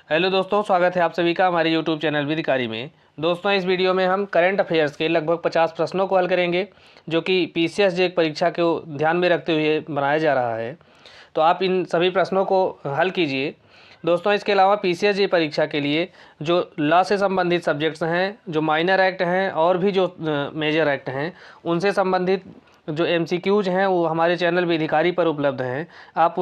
Hello दोस्तों, स्वागत है आप सभी का हमारे यूट्यूब चैनल विधिकारी में। दोस्तों, इस वीडियो में हम करंट अफेयर्स के लगभग 50 प्रश्नों को हल करेंगे, जो कि पीसीएस परीक्षा को ध्यान में रखते हुए बनाया जा रहा है। तो आप इन सभी प्रश्नों को हल कीजिए। दोस्तों, इसके अलावा पीसीएस परीक्षा के लिए जो लॉ से संबंधित सब्जेक्ट्स हैं, जो माइनर एक्ट हैं और भी जो मेजर एक्ट हैं, उनसे संबंधित जो एमसीक्यूज हैं वो हमारे चैनल विधिकारी पर उपलब्ध हैं। आप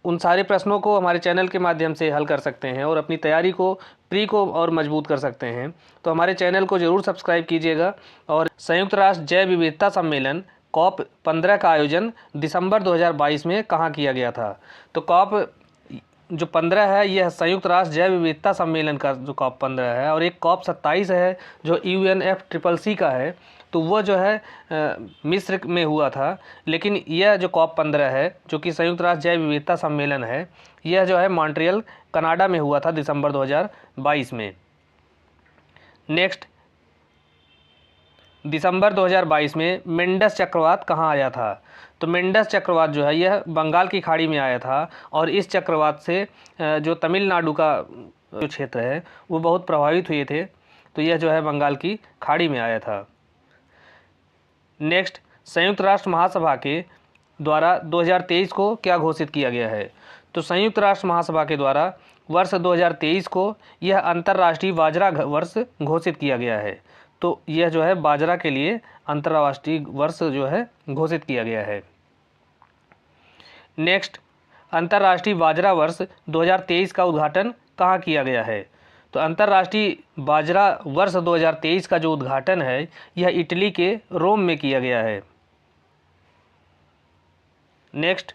उन सारे प्रश्नों को हमारे चैनल के माध्यम से हल कर सकते हैं और अपनी तैयारी को को और मजबूत कर सकते हैं। तो हमारे चैनल को ज़रूर सब्सक्राइब कीजिएगा। और संयुक्त राष्ट्र जैव विविधता सम्मेलन कॉप 15 का आयोजन दिसंबर 2022 में कहाँ किया गया था? तो कॉप जो 15 है यह संयुक्त राष्ट्र जैव विविधता सम्मेलन का जो कॉप 15 है, और एक कॉप 27 है जो UNFCCC का है। तो वो जो है मिस्र में हुआ था। लेकिन यह जो कॉप 15 है जो कि संयुक्त राष्ट्र जैव विविधता सम्मेलन है, यह जो है मॉन्ट्रियल कनाडा में हुआ था दिसंबर 2022 में। नेक्स्ट, दिसंबर 2022 में मेंडस चक्रवात कहाँ आया था? तो मेंडस चक्रवात जो है यह बंगाल की खाड़ी में आया था, और इस चक्रवात से जो तमिलनाडु का जो क्षेत्र है वो बहुत प्रभावित हुए थे। तो यह जो है बंगाल की खाड़ी में आया था। नेक्स्ट, संयुक्त राष्ट्र महासभा के द्वारा 2023 को क्या घोषित किया गया है? तो संयुक्त राष्ट्र महासभा के द्वारा वर्ष 2023 को यह अंतर्राष्ट्रीय बाजरा वर्ष घोषित किया गया है। तो यह जो है बाजरा के लिए अंतर्राष्ट्रीय वर्ष जो है घोषित किया गया है। नेक्स्ट, अंतर्राष्ट्रीय बाजरा वर्ष 2023 का उद्घाटन कहाँ किया गया है? तो अंतर्राष्ट्रीय बाजरा वर्ष 2023 का जो उद्घाटन है यह इटली के रोम में किया गया है। नेक्स्ट,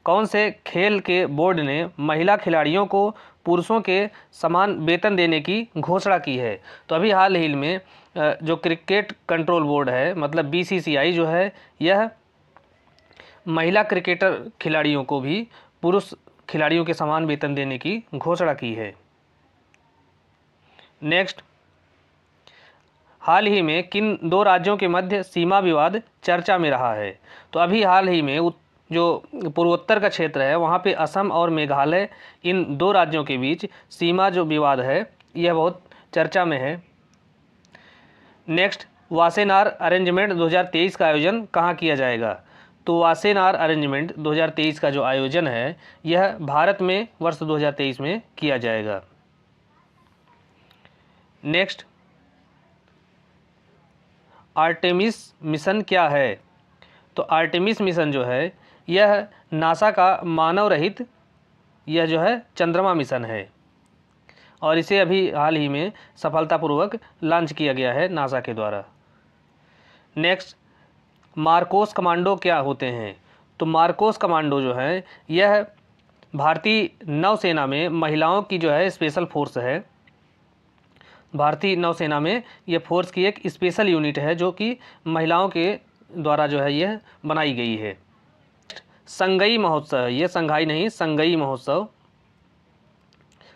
कौन से खेल के बोर्ड ने महिला खिलाड़ियों को पुरुषों के समान वेतन देने की घोषणा की है? तो अभी हाल ही में जो क्रिकेट कंट्रोल बोर्ड है, मतलब BCCI जो है, यह महिला क्रिकेटर खिलाड़ियों को भी पुरुष खिलाड़ियों के समान वेतन देने की घोषणा की है। नेक्स्ट, हाल ही में किन दो राज्यों के मध्य सीमा विवाद चर्चा में रहा है? तो अभी हाल ही में जो पूर्वोत्तर का क्षेत्र है वहाँ पे असम और मेघालय, इन दो राज्यों के बीच सीमा जो विवाद है यह बहुत चर्चा में है। नेक्स्ट, वासेनार अरेंजमेंट 2023 का आयोजन कहाँ किया जाएगा? तो वासेनार अरेंजमेंट 2023 का जो आयोजन है यह भारत में वर्ष 2023 में किया जाएगा। नेक्स्ट, आर्टेमिस मिशन क्या है? तो आर्टेमिस मिशन जो है यह नासा का मानव रहित यह जो है चंद्रमा मिशन है, और इसे अभी हाल ही में सफलतापूर्वक लॉन्च किया गया है नासा के द्वारा। नेक्स्ट, मार्कोस कमांडो क्या होते हैं? तो मार्कोस कमांडो जो है यह भारतीय नौसेना में महिलाओं की जो है स्पेशल फोर्स है। भारतीय नौसेना में यह फोर्स की एक स्पेशल यूनिट है जो कि महिलाओं के द्वारा जो है यह बनाई गई है। संगई महोत्सव, यह संघाई नहीं, संगई महोत्सव,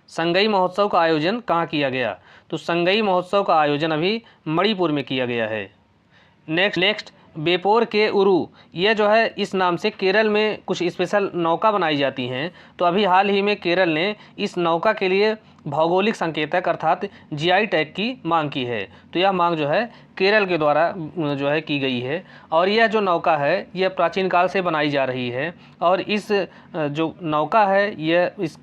संगई महोत्सव का आयोजन कहाँ किया गया? तो संगई महोत्सव का आयोजन अभी मणिपुर में किया गया है। नेक्स्ट, बेपोर के उरु, यह जो है इस नाम से केरल में कुछ स्पेशल नौका बनाई जाती हैं। तो अभी हाल ही में केरल ने इस नौका के लिए भौगोलिक संकेतक अर्थात GI टैग की मांग की है। तो यह मांग जो है केरल के द्वारा जो है की गई है, और यह जो नौका है यह प्राचीन काल से बनाई जा रही है, और इस जो नौका है यह इस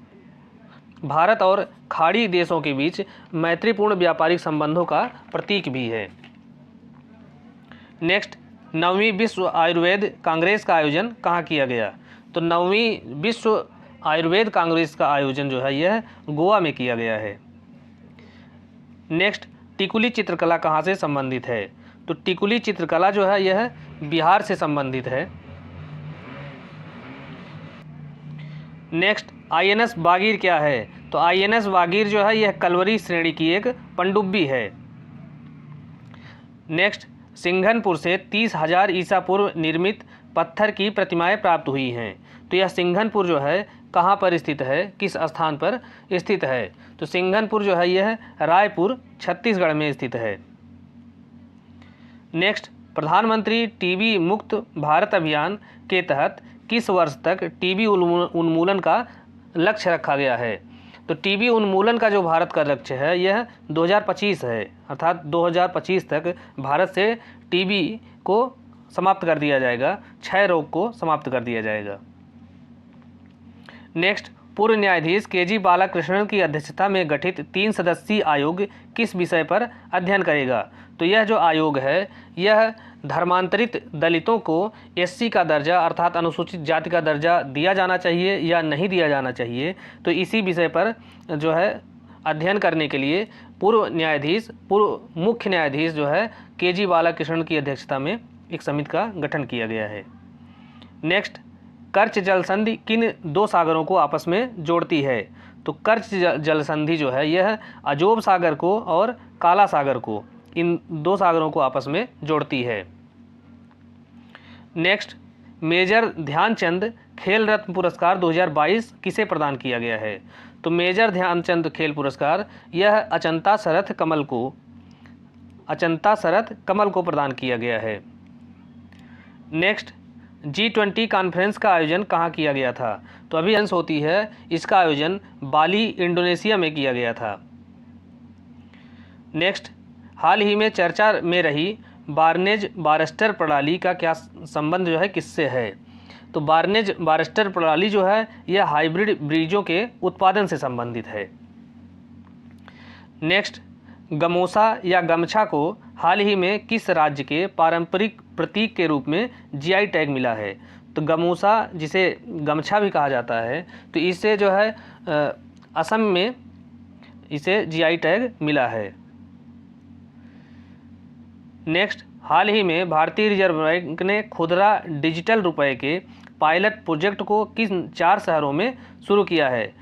भारत और खाड़ी देशों के बीच मैत्रीपूर्ण व्यापारिक संबंधों का प्रतीक भी है। नेक्स्ट, 9वीं विश्व आयुर्वेद कांग्रेस का आयोजन कहाँ किया गया? तो 9वीं विश्व आयुर्वेद कांग्रेस का आयोजन जो है यह गोवा में किया गया है। नेक्स्ट, टिकुली चित्रकला कहाँ से संबंधित है? तो टिकुली चित्रकला जो है यह बिहार से संबंधित है। नेक्स्ट, INS बागीर क्या है? तो INS बागीर जो है यह कलवरी श्रेणी की एक पनडुब्बी है। नेक्स्ट, सिंघनपुर से 30,000 ईसा पूर्व निर्मित पत्थर की प्रतिमाएं प्राप्त हुई हैं। तो यह सिंघनपुर जो है कहाँ पर स्थित है, किस स्थान पर स्थित है? तो सिंघनपुर जो है यह रायपुर छत्तीसगढ़ में स्थित है। नेक्स्ट, प्रधानमंत्री टीबी मुक्त भारत अभियान के तहत किस वर्ष तक टीबी उन्मूलन का लक्ष्य रखा गया है? तो टीबी उन्मूलन का जो भारत का लक्ष्य है यह 2025 है, अर्थात 2025 तक भारत से टीबी को समाप्त कर दिया जाएगा, क्षय रोग को समाप्त कर दिया जाएगा। नेक्स्ट, पूर्व न्यायाधीश केजी बालाकृष्णन की अध्यक्षता में गठित 3 सदस्यीय आयोग किस विषय पर अध्ययन करेगा? तो यह जो आयोग है यह धर्मांतरित दलितों को एससी का दर्जा अर्थात अनुसूचित जाति का दर्जा दिया जाना चाहिए या नहीं दिया जाना चाहिए, तो इसी विषय पर जो है अध्ययन करने के लिए पूर्व मुख्य न्यायाधीश जो है केजी बालाकृष्णन की अध्यक्षता में एक समिति का गठन किया गया है। नेक्स्ट, कर्च जल संधि किन 2 सागरों को आपस में जोड़ती है? तो कर्च जल संधि जो है यह अजोब सागर को और काला सागर को, इन 2 सागरों को आपस में जोड़ती है। नेक्स्ट, मेजर ध्यानचंद खेल रत्न पुरस्कार 2022 किसे प्रदान किया गया है? तो मेजर ध्यानचंद खेल पुरस्कार यह अचंता शरथ कमल को प्रदान किया गया है। नेक्स्ट, G20 कॉन्फ्रेंस का आयोजन कहाँ किया गया था? तो अभी अंश होती है, इसका आयोजन बाली इंडोनेशिया में किया गया था। नेक्स्ट, हाल ही में चर्चा में रही बार्नेज बारेस्टर प्रणाली का क्या संबंध जो है किससे है? तो बार्नेज बारेस्टर प्रणाली जो है यह हाइब्रिड बीजों के उत्पादन से संबंधित है। नेक्स्ट, गमोसा या गमछा को हाल ही में किस राज्य के पारंपरिक प्रतीक के रूप में जीआई टैग मिला है? तो गमोसा जिसे गमछा भी कहा जाता है, तो इससे जो है असम में इसे जीआई टैग मिला है। नेक्स्ट, हाल ही में भारतीय रिजर्व बैंक ने खुदरा डिजिटल रुपए के पायलट प्रोजेक्ट को किन 4 शहरों में शुरू किया है?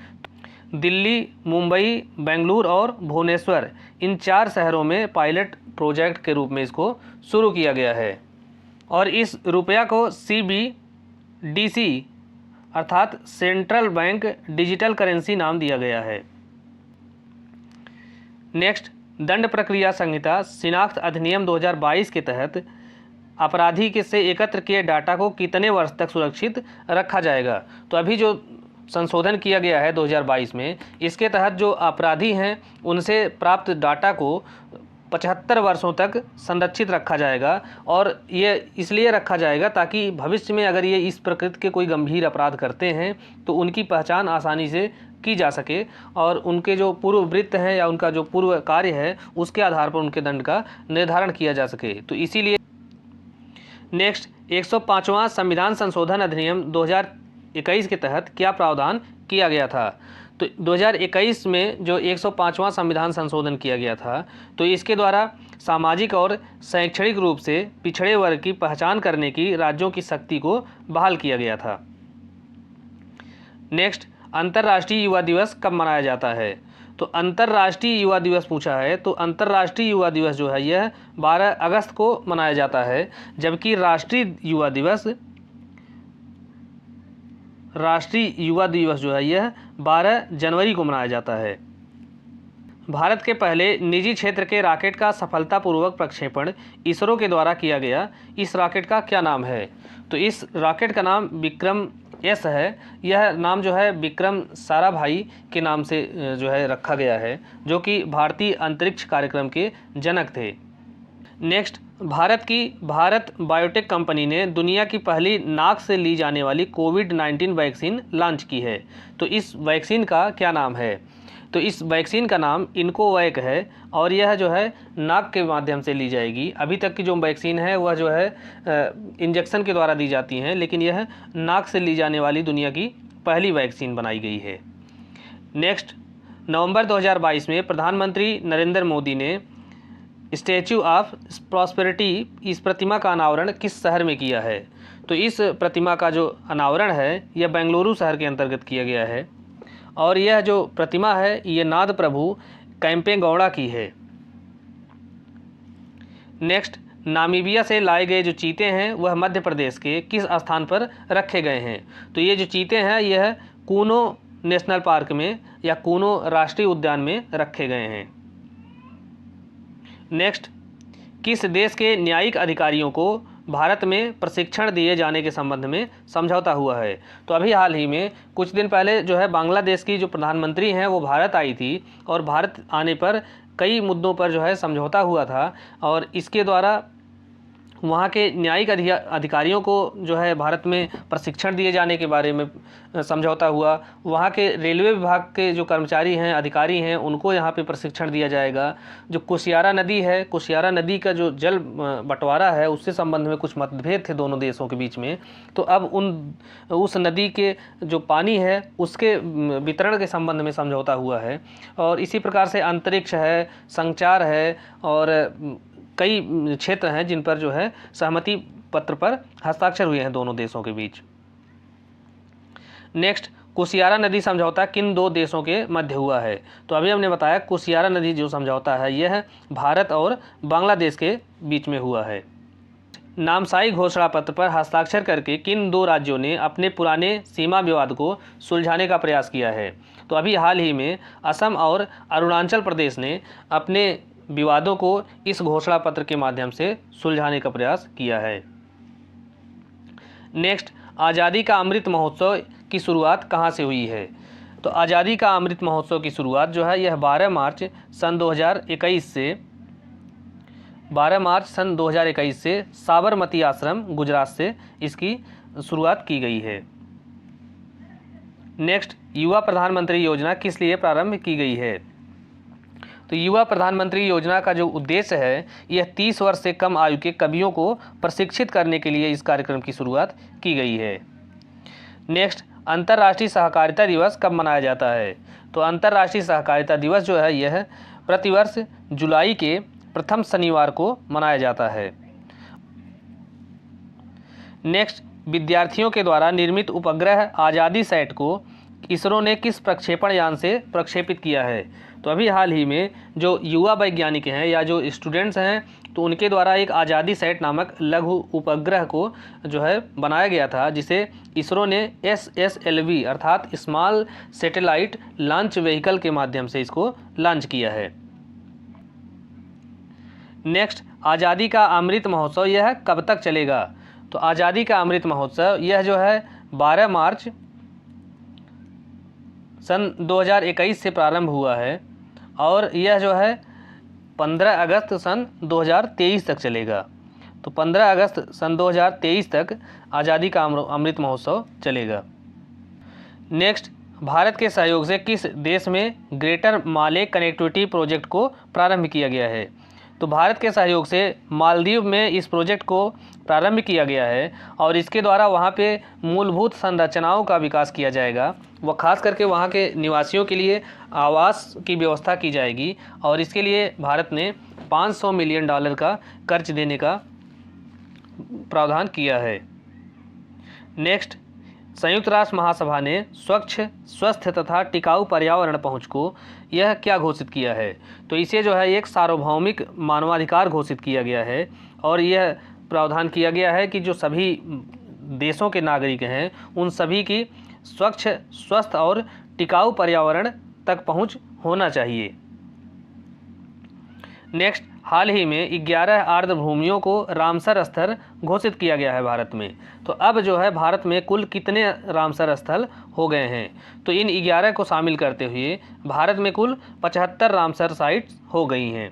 दिल्ली, मुंबई, बेंगलुरु और भुवनेश्वर, इन 4 शहरों में पायलट प्रोजेक्ट के रूप में इसको शुरू किया गया है और इस रुपया को CBDC अर्थात सेंट्रल बैंक डिजिटल करेंसी नाम दिया गया है। नेक्स्ट, दंड प्रक्रिया संहिता शिनाख्त अधिनियम 2022 के तहत अपराधी के से एकत्र किए डाटा को कितने वर्ष तक सुरक्षित रखा जाएगा? तो अभी जो संशोधन किया गया है 2022 में, इसके तहत जो अपराधी हैं उनसे प्राप्त डाटा को 75 वर्षों तक संरक्षित रखा जाएगा और ये इसलिए रखा जाएगा ताकि भविष्य में अगर ये इस प्रकृति के कोई गंभीर अपराध करते हैं तो उनकी पहचान आसानी से की जा सके और उनके जो पूर्व वृत्त हैं या उनका जो पूर्व कार्य है उसके आधार पर उनके दंड का निर्धारण किया जा सके। तो इसीलिए नेक्स्ट, 105वां संविधान संशोधन अधिनियम 2021 के तहत क्या प्रावधान किया गया था? तो 2021 में जो 105वां संविधान संशोधन किया गया था, तो इसके द्वारा सामाजिक और शैक्षणिक रूप से पिछड़े वर्ग की पहचान करने की राज्यों की शक्ति को बहाल किया गया था। नेक्स्ट, अंतर्राष्ट्रीय युवा दिवस कब मनाया जाता है? तो अंतर्राष्ट्रीय युवा दिवस पूछा है, तो अंतर्राष्ट्रीय युवा दिवस जो है यह 12 अगस्त को मनाया जाता है, जबकि राष्ट्रीय युवा दिवस जो है यह 12 जनवरी को मनाया जाता है। भारत के पहले निजी क्षेत्र के रॉकेट का सफलतापूर्वक प्रक्षेपण इसरो के द्वारा किया गया, इस रॉकेट का क्या नाम है? तो इस रॉकेट का नाम विक्रम एस है। यह नाम जो है विक्रम साराभाई के नाम से जो है रखा गया है, जो कि भारतीय अंतरिक्ष कार्यक्रम के जनक थे। नेक्स्ट, भारत बायोटेक कंपनी ने दुनिया की पहली नाक से ली जाने वाली कोविड-19 वैक्सीन लॉन्च की है, तो इस वैक्सीन का क्या नाम है? तो इस वैक्सीन का नाम इनकोवैक है और यह जो है नाक के माध्यम से ली जाएगी। अभी तक की जो वैक्सीन है वह जो है इंजेक्शन के द्वारा दी जाती हैं, लेकिन यह नाक से ली जाने वाली दुनिया की पहली वैक्सीन बनाई गई है। नेक्स्ट, नवंबर 2022 में प्रधानमंत्री नरेंद्र मोदी ने स्टैचू ऑफ प्रॉस्पेरिटी इस प्रतिमा का अनावरण किस शहर में किया है? तो इस प्रतिमा का जो अनावरण है यह बेंगलुरु शहर के अंतर्गत किया गया है और यह जो प्रतिमा है ये नाद प्रभु कैंपेगौड़ा की है। नेक्स्ट, नामीबिया से लाए गए जो चीते हैं वह मध्य प्रदेश के किस स्थान पर रखे गए हैं? तो ये जो चीते हैं यह कूनो नेशनल पार्क में या कूनो राष्ट्रीय उद्यान में रखे गए हैं। नेक्स्ट, किस देश के न्यायिक अधिकारियों को भारत में प्रशिक्षण दिए जाने के संबंध में समझौता हुआ है। तो अभी हाल ही में कुछ दिन पहले जो है बांग्लादेश की जो प्रधानमंत्री हैं वो भारत आई थी और भारत आने पर कई मुद्दों पर जो है समझौता हुआ था और इसके द्वारा वहाँ के न्यायिक अधिकारियों को जो है भारत में प्रशिक्षण दिए जाने के बारे में समझौता हुआ। वहाँ के रेलवे विभाग के जो कर्मचारी हैं, अधिकारी हैं, उनको यहाँ पे प्रशिक्षण दिया जाएगा। जो कुशियारा नदी है, कुशियारा नदी का जो जल बंटवारा है उससे संबंध में कुछ मतभेद थे दोनों देशों के बीच में, तो अब उस नदी के जो पानी है उसके वितरण के संबंध में समझौता हुआ है। और इसी प्रकार से अंतरिक्ष है, संचार है और कई क्षेत्र हैं जिन पर जो है सहमति पत्र पर हस्ताक्षर हुए हैं दोनों देशों के बीच। नेक्स्ट, कुशियारा नदी समझौता किन दो देशों के मध्य हुआ है? तो अभी हमने बताया कुशियारा नदी जो समझौता है यह भारत और बांग्लादेश के बीच में हुआ है। नामसाई घोषणा पत्र पर हस्ताक्षर करके किन दो राज्यों ने अपने पुराने सीमा विवाद को सुलझाने का प्रयास किया है? तो अभी हाल ही में असम और अरुणाचल प्रदेश ने अपने विवादों को इस घोषणा पत्र के माध्यम से सुलझाने का प्रयास किया है। नेक्स्ट, आज़ादी का अमृत महोत्सव की शुरुआत कहाँ से हुई है? तो आज़ादी का अमृत महोत्सव की शुरुआत जो है यह 12 मार्च सन 2021 से साबरमती आश्रम गुजरात से इसकी शुरुआत की गई है। नेक्स्ट, युवा प्रधानमंत्री योजना किस लिए प्रारंभ की गई है? तो युवा प्रधानमंत्री योजना का जो उद्देश्य है यह 30 वर्ष से कम आयु के कवियों को प्रशिक्षित करने के लिए इस कार्यक्रम की शुरुआत की गई है। नेक्स्ट, अंतर्राष्ट्रीय सहकारिता दिवस कब मनाया जाता है? तो अंतर्राष्ट्रीय सहकारिता दिवस जो है यह प्रतिवर्ष जुलाई के प्रथम शनिवार को मनाया जाता है। नेक्स्ट, विद्यार्थियों के द्वारा निर्मित उपग्रह आज़ादी सैट को इसरो ने किस प्रक्षेपण यान से प्रक्षेपित किया है? तो अभी हाल ही में जो युवा वैज्ञानिक हैं या जो स्टूडेंट्स हैं तो उनके द्वारा एक आज़ादी सैट नामक लघु उपग्रह को जो है बनाया गया था, जिसे इसरो ने SSLV अर्थात स्मॉल सैटेलाइट लॉन्च व्हीकल के माध्यम से इसको लॉन्च किया है। नेक्स्ट, आज़ादी का अमृत महोत्सव यह कब तक चलेगा? तो आज़ादी का अमृत महोत्सव यह जो है 12 मार्च सन 2021 से प्रारंभ हुआ है और यह जो है 15 अगस्त सन 2023 तक चलेगा। तो 15 अगस्त सन 2023 तक आज़ादी का अमृत महोत्सव चलेगा। नेक्स्ट, भारत के सहयोग से किस देश में ग्रेटर माले कनेक्टिविटी प्रोजेक्ट को प्रारंभ किया गया है? तो भारत के सहयोग से मालदीव में इस प्रोजेक्ट को प्रारंभ किया गया है और इसके द्वारा वहाँ पे मूलभूत संरचनाओं का विकास किया जाएगा। वह खास करके वहाँ के निवासियों के लिए आवास की व्यवस्था की जाएगी और इसके लिए भारत ने $500 मिलियन का कर्ज देने का प्रावधान किया है। नेक्स्ट, संयुक्त राष्ट्र महासभा ने स्वच्छ, स्वस्थ तथा टिकाऊ पर्यावरण पहुँच को यह क्या घोषित किया है? तो इसे जो है एक सार्वभौमिक मानवाधिकार घोषित किया गया है और यह प्रावधान किया गया है कि जो सभी देशों के नागरिक हैं उन सभी की स्वच्छ, स्वस्थ और टिकाऊ पर्यावरण तक पहुंच होना चाहिए। नेक्स्ट, हाल ही में 11 आर्द्र भूमियों को रामसर स्थल घोषित किया गया है भारत में। तो अब जो है भारत में कुल कितने रामसर स्थल हो गए हैं? तो इन 11 को शामिल करते हुए भारत में कुल 75 रामसर साइट्स हो गई हैं।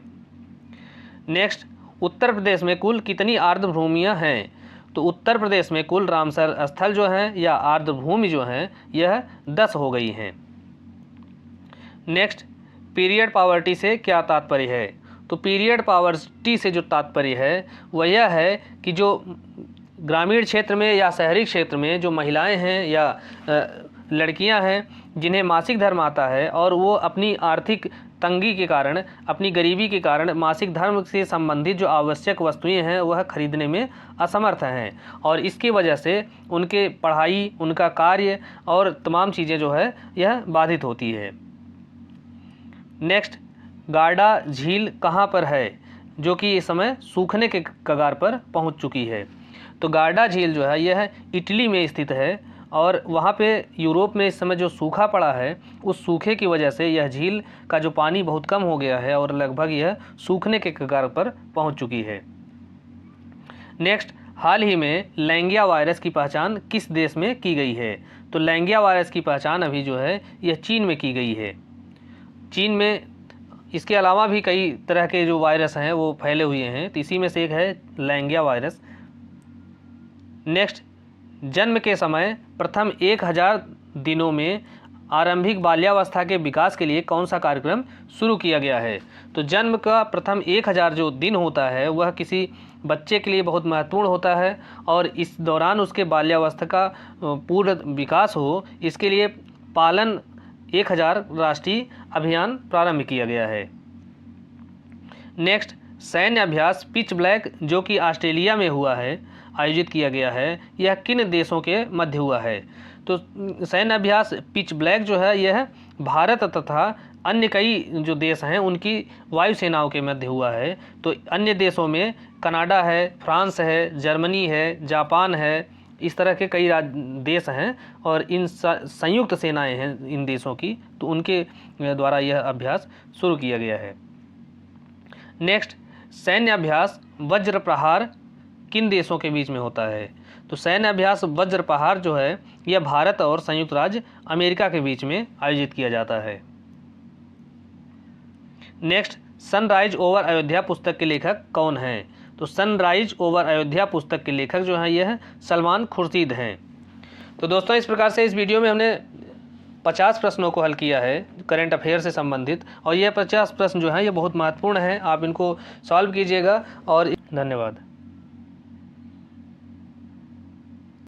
नेक्स्ट, उत्तर प्रदेश में कुल कितनी आर्द्र भूमियाँ हैं? तो उत्तर प्रदेश में कुल रामसर स्थल जो हैं या आर्द्र भूमि जो हैं यह 10 हो गई हैं। नेक्स्ट, पीरियड पॉवर्टी से क्या तात्पर्य है? तो पीरियड पॉवर्टी से जो तात्पर्य है वह यह है कि जो ग्रामीण क्षेत्र में या शहरी क्षेत्र में जो महिलाएं हैं या लड़कियां हैं जिन्हें मासिक धर्म आता है और वो अपनी आर्थिक तंगी के कारण, अपनी गरीबी के कारण मासिक धर्म से संबंधित जो आवश्यक वस्तुएं हैं वह खरीदने में असमर्थ हैं और इसकी वजह से उनके पढ़ाई, उनका कार्य और तमाम चीज़ें जो है यह बाधित होती है। नेक्स्ट, गार्डा झील कहाँ पर है जो कि इस समय सूखने के कगार पर पहुंच चुकी है? तो गार्डा झील जो है यह इटली में स्थित है और वहाँ पे यूरोप में इस समय जो सूखा पड़ा है उस सूखे की वजह से यह झील का जो पानी बहुत कम हो गया है और लगभग यह सूखने के कगार पर पहुँच चुकी है। नेक्स्ट, हाल ही में लैंगिया वायरस की पहचान किस देश में की गई है? तो लैंगिया वायरस की पहचान अभी जो है यह चीन में की गई है। चीन में इसके अलावा भी कई तरह के जो वायरस हैं वो फैले हुए हैं, तो इसी में से एक है लैंगिया वायरस। नेक्स्ट, जन्म के समय प्रथम 1000 दिनों में आरंभिक बाल्यावस्था के विकास के लिए कौन सा कार्यक्रम शुरू किया गया है? तो जन्म का प्रथम 1000 जो दिन होता है वह किसी बच्चे के लिए बहुत महत्वपूर्ण होता है और इस दौरान उसके बाल्यावस्था का पूर्ण विकास हो, इसके लिए पालन 1000 राष्ट्रीय अभियान प्रारंभ किया गया है। नेक्स्ट, सैन्य अभ्यास पिच ब्लैक जो कि ऑस्ट्रेलिया में हुआ है, आयोजित किया गया है, यह किन देशों के मध्य हुआ है? तो सैन्य अभ्यास पिच ब्लैक जो है यह भारत तथा अन्य कई जो देश हैं उनकी वायुसेनाओं के मध्य हुआ है। तो अन्य देशों में कनाडा है, फ्रांस है, जर्मनी है, जापान है, इस तरह के कई देश हैं और इन संयुक्त सेनाएं हैं इन देशों की, तो उनके द्वारा यह अभ्यास शुरू किया गया है। नेक्स्ट, सैन्य अभ्यास वज्र प्रहार किन देशों के बीच में होता है? तो सैन्य अभ्यास वज्र प्रहार जो है यह भारत और संयुक्त राज्य अमेरिका के बीच में आयोजित किया जाता है। नेक्स्ट, सनराइज ओवर अयोध्या पुस्तक के लेखक कौन हैं? तो सनराइज ओवर अयोध्या पुस्तक के लेखक जो हैं यह सलमान खुर्शीद हैं। तो दोस्तों, इस प्रकार से इस वीडियो में हमने 50 प्रश्नों को हल किया है करंट अफेयर से संबंधित, और यह 50 प्रश्न जो हैं ये बहुत महत्वपूर्ण हैं। आप इनको सॉल्व कीजिएगा और धन्यवाद।